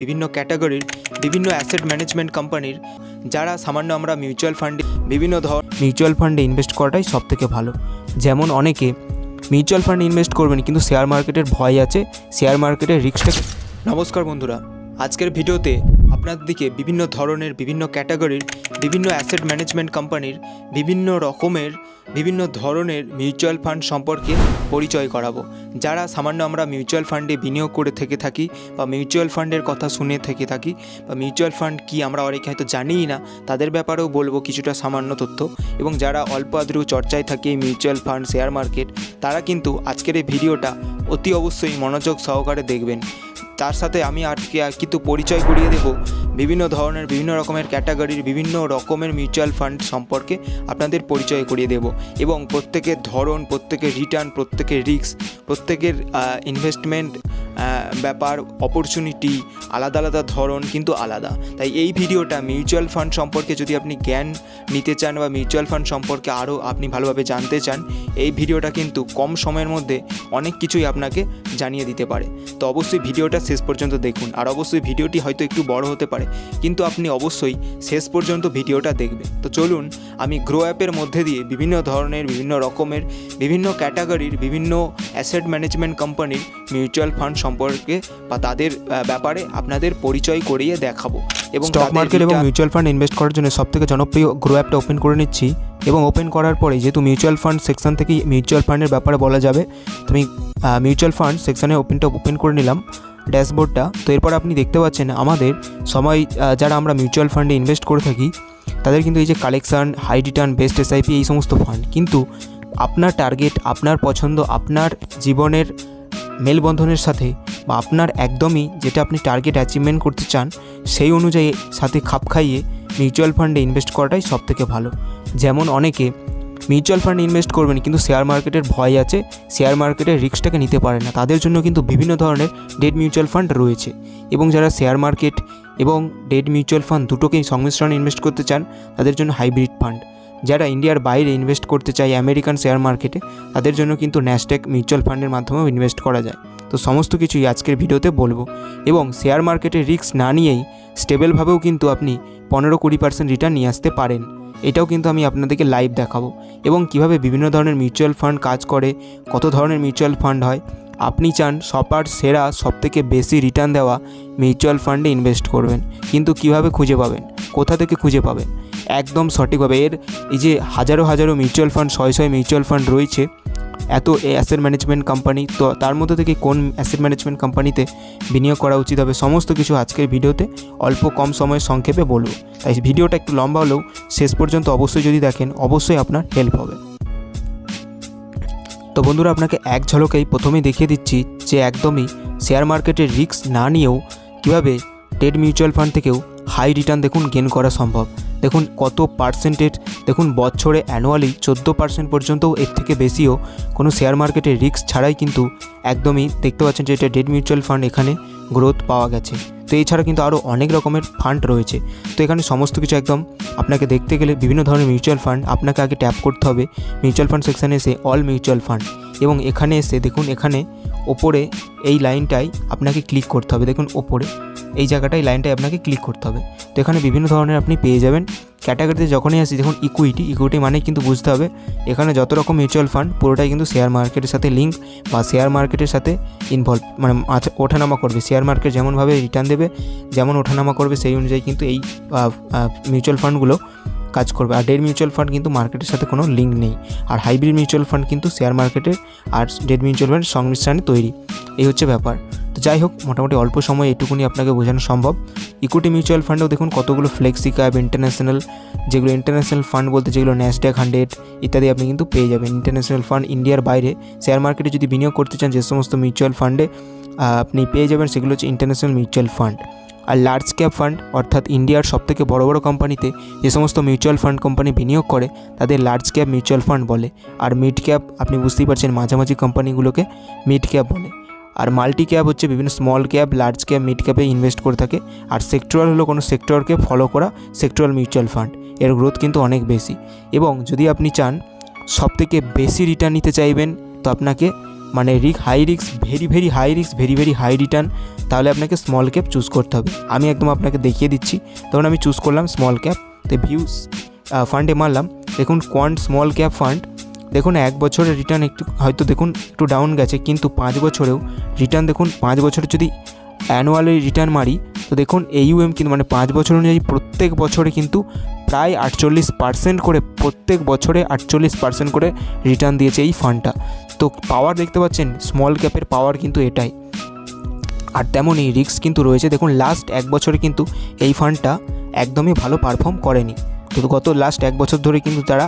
বিভিন্ন ক্যাটাগরির বিভিন্ন অ্যাসেট ম্যানেজমেন্ট কোম্পানির যারা সামান্য আমরা মিউচুয়াল ফান্ডে বিভিন্ন মিউচুয়াল ফান্ডে ইনভেস্ট করাটাই সবথেকে ভালো। যেমন অনেকে মিউচুয়াল ফান্ডে ইনভেস্ট করবেন কিন্তু শেয়ার মার্কেটের ভয় আছে, শেয়ার মার্কেটের রিস্কটা। নমস্কার বন্ধুরা, আজকের ভিডিওতে আপনাদের দিকে বিভিন্ন ধরনের বিভিন্ন ক্যাটাগরির বিভিন্ন অ্যাসেট ম্যানেজমেন্ট কোম্পানির বিভিন্ন রকমের বিভিন্ন ধরনের মিউচুয়াল ফান্ড সম্পর্কে পরিচয় করাবো। যারা সামান্য আমরা মিউচুয়াল ফান্ডে বিনিয়োগ করে থেকে থাকি বা মিউচুয়াল ফান্ডের কথা শুনে থেকে থাকি বা মিউচুয়াল ফান্ড কি আমরা অনেকে হয়তো জানিই না, তাদের ব্যাপারেও বলবো কিছুটা সামান্য তথ্য। এবং যারা অল্প আদ্রু চর্চায় থাকে মিউচুয়াল ফান্ড শেয়ার মার্কেট, তারা কিন্তু আজকের এই ভিডিওটা অতি অবশ্যই মনোযোগ সহকারে দেখবেন। তার সাথে আমি আজকে কিন্তু পরিচয় করিয়ে দেব বিভিন্ন ধরনের বিভিন্ন রকমের ক্যাটাগরির বিভিন্ন রকমের মিউচুয়াল ফান্ড সম্পর্কে আপনাদের পরিচয় করিয়ে দেব। এবং প্রত্যেকের ধরন, প্রত্যেকের রিটার্ন, প্রত্যেকের রিস্ক, প্রত্যেকের ইনভেস্টমেন্ট ব্যাপার, অপরচুনিটি আলাদা আলাদা ধরন কিন্তু আলাদা। তাই এই ভিডিওটা মিউচুয়াল ফান্ড সম্পর্কে যদি আপনি জ্ঞান নিতে চান বা মিউচুয়াল ফান্ড সম্পর্কে আরও আপনি ভালোভাবে জানতে চান, এই ভিডিওটা কিন্তু কম সময়ের মধ্যে অনেক কিছুই আপনাকে জানিয়ে দিতে পারে। তো অবশ্যই ভিডিওটা শেষ পর্যন্ত দেখুন। আর অবশ্যই ভিডিওটি হয়তো একটু বড় হতে পারে, কিন্তু আপনি অবশ্যই শেষ পর্যন্ত ভিডিওটা দেখবেন। তো চলুন আমি গ্রো অ্যাপের মধ্যে দিয়ে বিভিন্ন ধরনের বিভিন্ন রকমের বিভিন্ন ক্যাটাগরির বিভিন্ন অ্যাসেট ম্যানেজমেন্ট কোম্পানির মিউচুয়াল ফান্ড সম্পর্কে বা তাদের ব্যাপারে আপনাদের পরিচয় করিয়ে দেখাবো। এবং স্টক মার্কেট এবং মিউচুয়াল ফান্ড ইনভেস্ট করার জন্য সবথেকে জনপ্রিয় গ্রো অ্যাপটা ওপেন করে নিচ্ছি। এবং ওপেন করার পরে যেহেতু মিউচুয়াল ফান্ড সেকশন থেকে মিউচুয়াল ফান্ডের ব্যাপারে বলা যাবে, তুমি মিউচুয়াল ফান্ড সেকশানে ওপেন করে নিলাম ড্যাশবোর্ডটা। তো এরপর আপনি দেখতে পাচ্ছেন আমাদের সময় যারা আমরা মিউচুয়াল ফান্ডে ইনভেস্ট করে থাকি তাদের কিন্তু এই যে collection, high return, best SIP, এই সমস্ত ফান্ড। কিন্তু আপনার টার্গেট, আপনার পছন্দ, আপনার জীবনের মেলবন্ধনের সাথে বা আপনার একদমই যেটা আপনি টার্গেট অ্যাচিভমেন্ট করতে চান সেই অনুযায়ী সাথে খাপ খাইয়ে মিউচুয়াল ফান্ডে ইনভেস্ট করাটাই সবথেকে ভালো। যেমন অনেকে মিউচুয়াল ফান্ডে ইনভেস্ট করবেন কিন্তু শেয়ার মার্কেটের ভয় আছে, শেয়ার মার্কেটের রিস্কটাকে নিতে পারে না, তাদের জন্য কিন্তু বিভিন্ন ধরনের ডেট মিউচুয়াল ফান্ড রয়েছে। এবং যারা শেয়ার মার্কেট এবং ডেট মিউচুয়াল ফান্ড দুটোকেই সংমিশ্রণে ইনভেস্ট করতে চান তাদের জন্য হাইব্রিড ফান্ড। যারা ইন্ডিয়ার বাইরে ইনভেস্ট করতে চায় আমেরিকান শেয়ার মার্কেটে, তাদের জন্য কিন্তু ন্যাসড্যাক মিউচুয়াল ফান্ডের মাধ্যমেও ইনভেস্ট করা যায়। তো সমস্ত কিছুই আজকের ভিডিওতে বলবো। এবং শেয়ার মার্কেটের রিস্ক না নিয়েই স্টেবলভাবেও কিন্তু আপনি 15-20% রিটার্ন নিয়ে আসতে পারেন। এটাও কিন্তু আমি আপনাদেরকে লাইভ দেখাবো। এবং কিভাবে বিভিন্ন ধরনের মিউচুয়াল ফান্ড কাজ করে, কত ধরনের মিউচুয়াল ফান্ড হয়। আপনি চান সবার সেরা সবথেকে বেশি রিটার্ন দেওয়া মিউচুয়াল ফান্ডে ইনভেস্ট করবেন, কিন্তু কিভাবে খুঁজে পাবেন, কোথা থেকে খুঁজে পাবেন একদম সঠিকভাবে। এই যে হাজারো হাজারো মিউচুয়াল ফান্ড, শয় মিউচুয়াল ফান্ড রয়েছে, এত অ্যাসেট ম্যানেজমেন্ট কোম্পানি, তো তার মধ্যে থেকে কোন অ্যাসেট ম্যানেজমেন্ট কোম্পানিতে বিনিয়োগ করা উচিত হবে সমস্ত কিছু আজকের ভিডিওতে অল্প কম সময়ের সংক্ষেপে বলবো। তাই ভিডিওটা একটু লম্বা হলেও শেষ পর্যন্ত অবশ্যই যদি দেখেন অবশ্যই আপনার হেল্প হবে। তো বন্ধুরা, আপনাকে এক ঝলকেই প্রথমেই দেখিয়ে দিচ্ছি যে একদমই শেয়ার মার্কেটের রিস্ক না নিয়েও কীভাবে ডেট মিউচুয়াল ফান্ড থেকেও হাই রিটার্ন দেখুন গেন করা সম্ভব। দেখুন কত পার্সেন্টেজ, দেখুন বছরে অ্যানুয়ালি 14% পর্যন্ত, এর থেকে বেশিও কোনো শেয়ার মার্কেটের রিস্ক ছাড়াই কিন্তু একদমই দেখতে পাচ্ছেন যে এটা ডেট মিউচুয়াল ফান্ড, এখানে গ্রোথ পাওয়া গেছে। তো এছাড়া কিন্তু আরও অনেক রকমের ফান্ড রয়েছে। তো এখানে সমস্ত কিছু একদম আপনাকে দেখতে গেলে বিভিন্ন ধরনের মিউচুয়াল ফান্ড আপনাকে আগে ট্যাপ করতে হবে মিউচুয়াল ফান্ড সেকশানে এসে অল মিউচুয়াল ফান্ড। এবং এখানে এসে দেখুন এখানে ওপরে এই লাইনটাই আপনাকে ক্লিক করতে হবে। দেখুন ওপরে এই জায়গাটায় লাইনটায় আপনাকে ক্লিক করতে হবে। তো এখানে বিভিন্ন ধরনের আপনি পেয়ে যাবেন। ক্যাটাগরিতে যখনই আসি দেখুন ইকুইটি মানে কিন্তু বুঝতে হবে এখানে যত রকম মিউচুয়াল ফান্ড পুরোটাই কিন্তু শেয়ার মার্কেটের সাথে লিঙ্ক বা শেয়ার মার্কেটের সাথে ইনভলভ, মানে ওঠানামা করবে। শেয়ার মার্কেট যেমনভাবে রিটার্ন দেবে, যেমন ওঠানামা করবে সেই অনুযায়ী কিন্তু এই মিউচুয়াল ফান্ডগুলো কাজ করবে। আর ডেট মিউচুয়াল ফান্ড কিন্তু মার্কেটের সাথে কোনো লিঙ্ক নেই। আর হাইব্রিড মিউচুয়াল ফান্ড কিন্তু শেয়ার মার্কেটের আর ডেট মিউচুয়াল ফান্ড সংমিশ্রণে তৈরি। এই হচ্ছে ব্যাপার। তো যাই হোক, মোটামুটি অল্প সময় এটুকুনি আপনাকে বোঝানো সম্ভব। ইকুইটি মিউচুয়াল ফান্ডেও দেখুন কতগুলো ফ্লেক্সি ক্যাপ, ইন্টারন্যাশনাল, যেগুলো ইন্টারন্যাশনাল ফান্ড বলতে যেগুলো ন্যাসড্যাক 100 ইত্যাদি আপনি কিন্তু পেয়ে যাবেন। ইন্টারন্যাশনাল ফান্ড ইন্ডিয়ার বাইরে শেয়ার মার্কেটে যদি বিনিয়োগ করতে চান যে সমস্ত মিউচুয়াল ফান্ডে আপনি পেয়ে যাবেন সেগুলো হচ্ছে ইন্টারন্যাশনাল মিউচুয়াল ফান্ড। আর লার্জ ক্যাপ ফান্ড অর্থাৎ ইন্ডিয়ার সবথেকে বড় বড় কোম্পানিতে যে সমস্ত মিউচুয়াল ফান্ড কোম্পানি বিনিয়োগ করে তাদের লার্জ ক্যাপ মিউচুয়াল ফান্ড বলে। আর মিড ক্যাপ আপনি বুঝতেই পারছেন মাঝামাঝি কোম্পানিগুলোকে মিড ক্যাপ বলে। আর মাল্টি ক্যাপ হচ্ছে বিভিন্ন small cap, large cap, mid ক্যাপে ইনভেস্ট করে থাকে। আর সেক্টরাল হলো কোনো সেক্টরকে ফলো করা সেক্টরাল মিউচুয়াল ফান্ড, এর গ্রোথ কিন্তু অনেক বেশি। এবং যদি আপনি চান সবথেকে বেশি রিটার্ন নিতে চাইবেন তো আপনাকে মানে high risk very high risk very high return, তাহলে আপনাকে স্মল ক্যাপ চুজ করতে হবে। আমি একদম আপনাকে দেখিয়ে দিচ্ছি। তখন আমি চুজ করলাম স্মল ক্যাপ, তো ভিউজ ফান্ডে মারলাম। দেখুন কোয়ান্ট স্মল ক্যাপ ফান্ড, দেখুন 1 বছরের রিটার্ন হয়তো দেখুন একটু ডাউন গেছে, কিন্তু 5 বছরেও রিটার্ন দেখুন 5 বছরে যদি অ্যানুয়ালি রিটার্ন মারি তো দেখুন AUM কিন্তু মানে 5 বছর অনুযায়ী প্রত্যেক বছরে কিন্তু প্রায় 48% করে, প্রত্যেক বছরে 48% করে রিটার্ন দিয়েছে এই ফান্ডটা। তো পাওয়ার দেখতে পাচ্ছেন, স্মল ক্যাপের পাওয়ার কিন্তু এটাই। আর তেমনই রিস্ক কিন্তু রয়েছে। দেখুন লাস্ট 1 বছরে কিন্তু এই ফান্ডটা একদমই ভালো পারফর্ম করেনি, তো গত লাস্ট 1 বছর ধরে কিন্তু তারা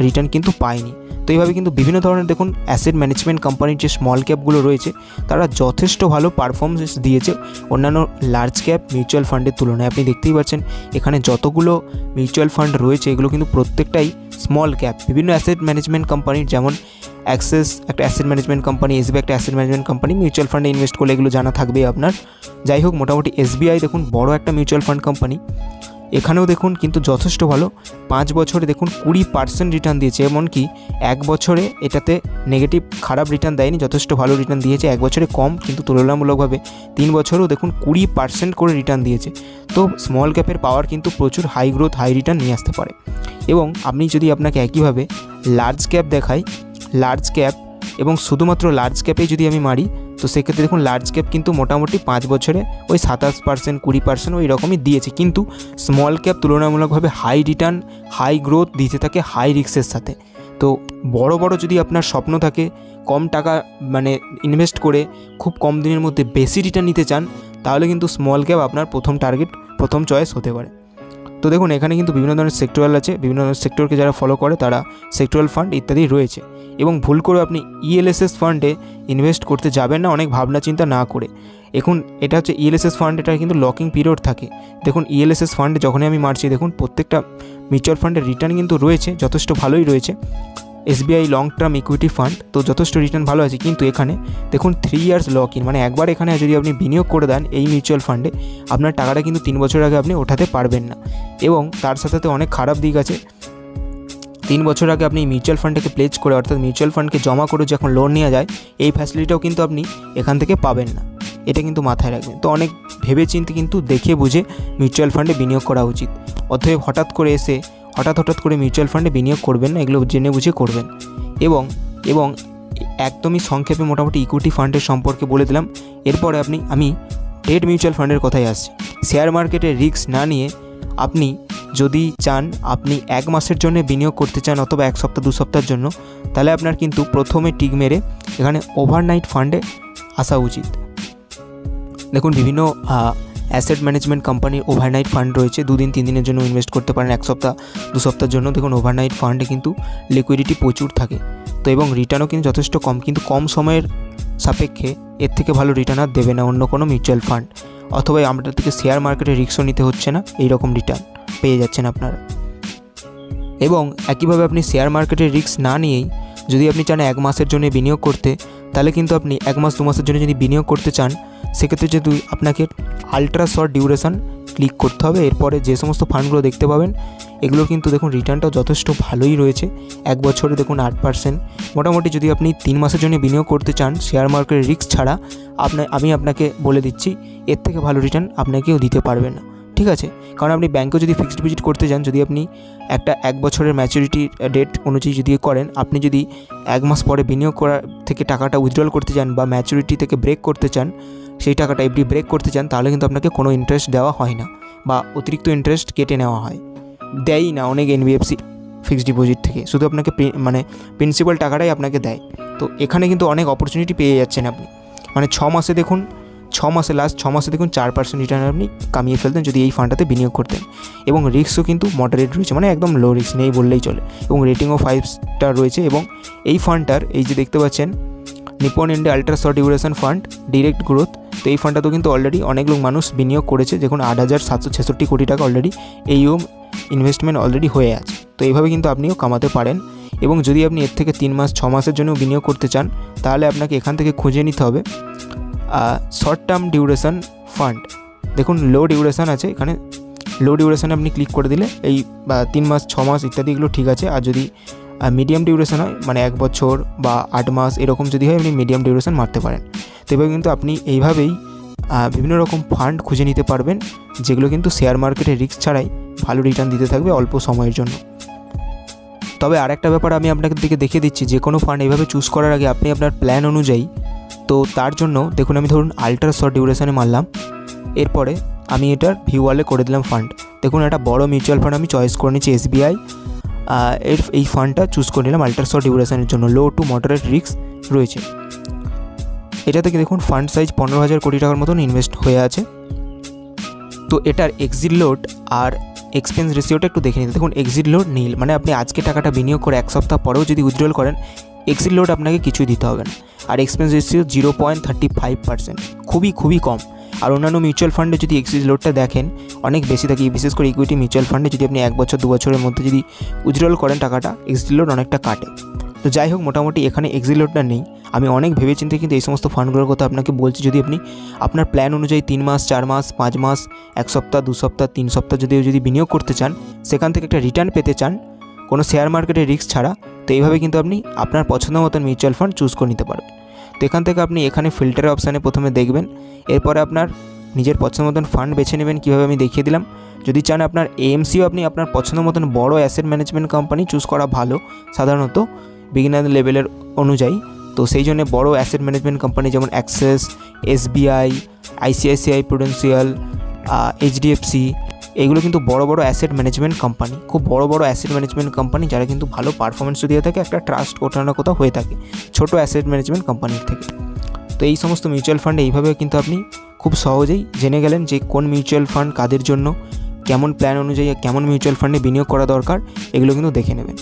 রিটার্ন কিন্তু পায়নি। তো এইভাবে কিন্তু বিভিন্ন ধরনের দেখুন অ্যাসেট ম্যানেজমেন্ট কোম্পানির যে স্মল ক্যাপগুলো রয়েছে তারা যথেষ্ট ভালো পারফরমেন্স দিয়েছে অন্যান্য লার্জ ক্যাপ মিউচুয়াল ফান্ডের তুলনায়। আপনি দেখতেই পাচ্ছেন এখানে যতগুলো মিউচুয়াল ফান্ড রয়েছে এগুলো কিন্তু প্রত্যেকটাই স্মল ক্যাপ। বিভিন্ন অ্যাসেট ম্যানেজমেন্ট কোম্পানির, যেমন অ্যাক্সেস একটা অ্যাসেট ম্যানেজমেন্ট কোম্পানি, SBI একটা অ্যাসেট ম্যানেজমেন্ট কোম্পানি, মিউচুয়াল ফান্ডে ইনভেস্ট করলে এগুলো জানা থাকবেই আপনার। যাই হোক, মোটামুটি SBI দেখুন বড় একটা মিউচুয়াল ফান্ড কোম্পানি, এখানেও দেখুন কিন্তু যথেষ্ট ভালো। 5 বছরে দেখুন 20% রিটার্ন দিয়েছে, এমনকি 1 বছরে এটাতে নেগেটিভ খারাপ রিটার্ন দেয়নি, যথেষ্ট ভালো রিটার্ন দিয়েছে। 1 বছরে কম, কিন্তু তুলনামূলকভাবে 3 বছরেও দেখুন 20% করে রিটার্ন দিয়েছে। তো স্মল ক্যাপের পাওয়ার কিন্তু প্রচুর হাই গ্রোথ হাই রিটার্ন নিয়ে আসতে পারে। এবং আপনি যদি আপনাকে একইভাবে লার্জ ক্যাপ দেখাই, লার্জ ক্যাপ এবং শুধুমাত্র লার্জ ক্যাপেই যদি আমি মারি, তো সেক্ষেত্রে দেখুন লার্জ ক্যাপ কিন্তু মোটামুটি 5 বছরে ওই 27% 20% ওই রকমই দিয়েছে, কিন্তু স্মল ক্যাপ তুলনামূলকভাবে হাই রিটার্ন হাই গ্রোথ দিতে থাকে হাই রিস্কের সাথে। তো বড় যদি আপনার স্বপ্ন থাকে কম টাকা মানে ইনভেস্ট করে খুব কম দিনের মধ্যে বেশি রিটার্ন নিতে চান, তাহলে কিন্তু স্মল ক্যাপ আপনার প্রথম টার্গেট, প্রথম চয়েস হতে পারে। তো দেখুন এখানে কিন্তু বিভিন্ন ধরনের সেক্টরাল আছে, বিভিন্ন ধরনের সেক্টরকে যারা ফলো করে তারা সেক্টরাল ফান্ড ইত্যাদি রয়েছে। এবং ভুল করে আপনি ELSS ফান্ডে ইনভেস্ট করতে যাবেন না অনেক ভাবনা চিন্তা না করে। এখন এটা হচ্ছে ELSS ফান্ড, এটা কিন্তু লকিং পিরিয়ড থাকে। দেখুন ELSS ফান্ডে যখনই আমি মারছি দেখুন প্রত্যেকটা মিউচুয়াল ফান্ডের রিটার্ন কিন্তু রয়েছে, যথেষ্ট ভালোই রয়েছে। SBI long term equity fund তো যথেষ্ট রিটার্ন ভালো আছে, কিন্তু এখানে দেখুন 3 ইয়ার্স লক ইন, মানে একবার এখানে যদি আপনি বিনিয়োগ করে দেন এই মিউচুয়াল ফান্ডে, আপনার টাকাটা কিন্তু 3 বছর আগে আপনি ওঠাতে পারবেন না। এবং তার সাথে অনেক খারাপ দিক আছে। 3 বছর আগে আপনি মিউচুয়াল ফান্ডটাকে প্লেজ করে, অর্থাৎ মিউচুয়াল ফান্ডকে জমা করে যখন লোন নেওয়া যায়, এই ফ্যাসিলিটিটাও কিন্তু আপনি এখান থেকে পাবেন না, এটা কিন্তু মাথায় রাখবেন। তো অনেক ভেবেচিন্তে কিন্তু দেখে বুঝে মিউচুয়াল ফান্ডে বিনিয়োগ করা উচিত। অতএব হঠাৎ করে মিউচুয়াল ফান্ডে বিনিয়োগ করবেন না, এগুলো জেনে বুঝে করবেন। এবং একদমই সংক্ষেপে মোটামুটি ইকুইটি ফান্ডের সম্পর্কে বলে দিলাম। এরপরে আমি ডেট মিউচুয়াল ফান্ডের কথায় আসছি। শেয়ার মার্কেটে রিস্ক না নিয়ে আপনি যদি চান আপনি 1 মাসের জন্য বিনিয়োগ করতে চান অথবা 1 সপ্তাহ 2 সপ্তাহের জন্য, তাহলে আপনার কিন্তু প্রথমে টিক মেরে এখানে ওভারনাইট ফান্ডে আসা উচিত। দেখুন বিভিন্ন অ্যাসেট ম্যানেজমেন্ট কোম্পানির ওভারনাইট ফান্ড রয়েছে, 2 দিন 3 দিনের জন্য ইনভেস্ট করতে পারেন, 1 সপ্তাহ 2 সপ্তাহের জন্য। দেখুন ওভারনাইট ফান্ডে কিন্তু লিকুইডিটি প্রচুর থাকে, তো এবং রিটার্নও কিন্তু যথেষ্ট কম, কিন্তু কম সময়ের সাপেক্ষে এর থেকে ভালো রিটার্ন আর দেবে না অন্য কোনো মিউচুয়াল ফান্ড। অথবা আমাদের থেকে শেয়ার মার্কেটে রিস্কও নিতে হচ্ছে না, এইরকম রিটার্ন পেয়ে যাচ্ছেন আপনারা। এবং একইভাবে আপনি শেয়ার মার্কেটের রিস্ক না নিয়েই যদি আপনি চান 1 মাসের জন্য বিনিয়োগ করতে, তাহলে কিন্তু আপনি 1 মাস 2 মাসের জন্য যদি বিনিয়োগ করতে চান, সেক্ষেত্রে যদি আপনাকে আলট্রা শর্ট ডিউরেশন ক্লিক করতে হবে। এরপরে যে সমস্ত ফান্ডগুলো দেখতে পাবেন এগুলো কিন্তু দেখুন রিটার্নটাও যথেষ্ট ভালোই রয়েছে। 1 বছরে দেখুন 8%। মোটামুটি যদি আপনি 3 মাসের জন্য বিনিয়োগ করতে চান শেয়ার মার্কেটের রিস্ক ছাড়া, আমি আপনাকে বলে দিচ্ছি এর থেকে ভালো রিটার্ন আপনাকেও দিতে পারবে না, ঠিক আছে? কারণ আপনি ব্যাঙ্কেও যদি ফিক্সড ডিপোজিট করতে যান, যদি আপনি একটা 1 বছরের ম্যাচুরিটি ডেট অনুযায়ী যদি করেন, আপনি যদি 1 মাস পরে বিনিয়োগ করার থেকে টাকাটা উইথড্রল করতে চান বা ম্যাচুরিটি থেকে ব্রেক করতে চান, সেই টাকাটা এফডি ব্রেক করতে চান, তাহলে কিন্তু আপনাকে কোনো ইন্টারেস্ট দেওয়া হয় না বা অতিরিক্ত ইন্টারেস্ট কেটে নেওয়া হয়, দেয়ই না অনেক NBFC ফিক্সড ডিপোজিট থেকে, শুধু আপনাকে প্রিন্সিপাল টাকাটাই আপনাকে দেয়। তো এখানে কিন্তু অনেক অপরচুনিটি পেয়ে যাচ্ছেন আপনি। মানে 6 মাসে দেখুন 6 মাসে দেখুন 4% রিটার্ন আপনি কামিয়ে ফেলতেন যদি এই ফান্ডটাতে বিনিয়োগ করতেন। এবং রিস্কও কিন্তু মডারেট রয়েছে, মানে একদম লো রিস্ক নেই বললেই চলে। এবং রেটিংও 5 স্টার রয়েছে। এবং এই ফান্ডটার এই যে দেখতে পাচ্ছেন Nipon India ultra short duration fund direct growth, তো এই ফান্ডটাতেও কিন্তু অলরেডি অনেক লোক মানুষ বিনিয়োগ করেছে। দেখুন 8,766 কোটি টাকা অলরেডি AUM ইনভেস্টমেন্ট অলরেডি হয়ে আছে। তো এইভাবে কিন্তু আপনিও কামাতে পারেন। এবং যদি আপনি এর থেকে 3 মাস 6 মাসের জন্য বিনিয়োগ করতে চান, তাহলে আপনাকে এখান থেকে খুঁজে নিতে হবে শর্ট টার্ম ডিউরেশন ফান্ড। দেখুন লো ডিউরেশন আছে, এখানে লো ডিউরেশনে আপনি ক্লিক করে দিলে এই 3 মাস 6 মাস ইত্যাদি এগুলো ঠিক আছে। আর যদি মিডিয়াম ডিউরেশন হয়, মানে 1 বছর বা 8 মাস এরকম যদি হয় আপনি মিডিয়াম ডিউরেশন মারতে পারেন। তো এভাবে কিন্তু আপনি এইভাবেই বিভিন্ন রকম ফান্ড খুঁজে নিতে পারবেন, যেগুলো কিন্তু শেয়ার মার্কেটে রিস্ক ছাড়াই ভালো রিটার্ন দিতে থাকবে অল্প সময়ের জন্য। তবে আরেকটা ব্যাপার আমি আপনাকে দেখিয়ে দিচ্ছি, যে কোনো ফান্ড এইভাবে চুজ করার আগে আপনি আপনার প্ল্যান অনুযায়ী, তো তার জন্য দেখুন আমি ধরুন আল্ট্রা শর্ট ডিউরেশনে মারলাম, এরপরে আমি এটার ভিউ ওয়ালে করে দিলাম ফান্ড। দেখুন একটা বড় মিউচুয়াল ফান্ড আমি চয়েস করে নিচ্ছি, SBI এই ফান্ডটা চুজ করে নিলাম আল্ট্রা শর্ট ডিউরেশনের জন্য, লো টু মডারেট রিস্ক রয়েছে। এটা থেকে দেখুন ফান্ড সাইজ 15,000 কোটি টাকার মতন ইনভেস্ট হয়ে আছে। তো এটার এক্সিট লোড আর এক্সপেন্স রেশিওটা একটু দেখে নিতে। দেখুন এক্সিট লোড নীল, মানে আপনি আজকে টাকাটা বিনিয়োগ করে 1 সপ্তাহ পরেও যদি উইথড্রল করেন, এক্সিট লোড আপনাকে কিছুই দিতে হবে না। আর এক্সপেন্স রেশিও 0.35%, খুবই কম। আর অন্যান্য মিউচুয়াল ফান্ডে যদি এক্সিট লোডটা দেখেন অনেক বেশি থাকে, বিশেষ করে ইকুইটি মিউচুয়াল ফান্ডে যদি আপনি 1 বছর 2 বছরের মধ্যে যদি উইথড্রল করেন টাকাটা, এক্সিট লোড অনেকটা কাটে। তো যাই হোক, মোটামুটি এখানে এক্সিট লোডটা নেই। আমি অনেক ভেবেচিন্তে কিন্তু এই সমস্ত ফান্ডগুলোর কথা আপনাকে বলছি। যদি আপনি আপনার প্ল্যান অনুযায়ী 3 মাস 4 মাস 5 মাস 1 সপ্তাহ 2 সপ্তাহ 3 সপ্তাহ যদি বিনিয়োগ করতে চান, সেখান থেকে একটা রিটার্ন পেতে চান কোনো শেয়ার মার্কেটে রিস্ক ছাড়া, তো এইভাবে কিন্তু আপনি আপনার পছন্দ মতন মিউচুয়াল ফান্ড চুজ করে নিতে পারবেন। তো এখান থেকে আপনি এখানে ফিল্টারের অপশানে প্রথমে দেখবেন, এরপরে আপনার নিজের পছন্দ মতন ফান্ড বেছে নেবেন। কীভাবে আমি দেখিয়ে দিলাম। যদি চান আপনার AMCও আপনি আপনার পছন্দ মতন বড় অ্যাসেট ম্যানেজমেন্ট কোম্পানি চুজ করা ভালো সাধারণত বিগিনার লেভেলের অনুযায়ী। তো সেই জন্য বড় অ্যাসেট ম্যানেজমেন্ট কোম্পানি যেমন access, SBI, ICICI Prudential, HDFC, এগুলো কিন্তু বড় অ্যাসেট ম্যানেজমেন্ট কোম্পানি, খুব বড় অ্যাসেট ম্যানেজমেন্ট কোম্পানি, যারা কিন্তু ভালো পারফরমেন্সও দিয়ে থাকে, একটা ট্রাস্ট কোথাও না কোথাও হয়ে থাকে ছোটো অ্যাসেট ম্যানেজমেন্ট কোম্পানির থেকে। তো এই সমস্ত মিউচুয়াল ফান্ডে এইভাবে কিন্তু আপনি খুব সহজেই জেনে গেলেন যে কোন মিউচুয়াল ফান্ড কাদের জন্য, কেমন প্ল্যান অনুযায়ী কেমন মিউচুয়াল ফান্ডে বিনিয়োগ করা দরকার, এগুলো কিন্তু দেখে নেবেন।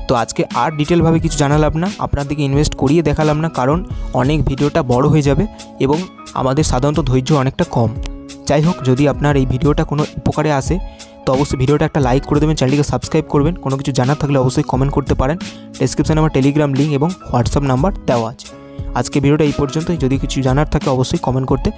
তো আজকে আর ডিটেলভাবে কিছু জানালাম না, আপনাদেরকে ইনভেস্ট করিয়ে দেখালাম না, কারণ অনেক ভিডিওটা বড় হয়ে যাবে এবং আমাদের সাধারণত ধৈর্য অনেকটা কম। যাই হোক, যদি আপনার এই ভিডিওটা কোনো উপকারে আসে তো অবশ্যই ভিডিওটা একটা লাইক করে দেবেন, চ্যানেলটিকে সাবস্ক্রাইব করবেন। কোনো কিছু জানার থাকলে অবশ্যই কমেন্ট করতে পারেন। ডেসক্রিপশনে আমার টেলিগ্রাম লিঙ্ক এবং হোয়াটসঅ্যাপ নাম্বার দেওয়া আছে। আজকে ভিডিওটা এই পর্যন্তই। যদি কিছু জানার থাকে অবশ্যই কমেন্ট করতে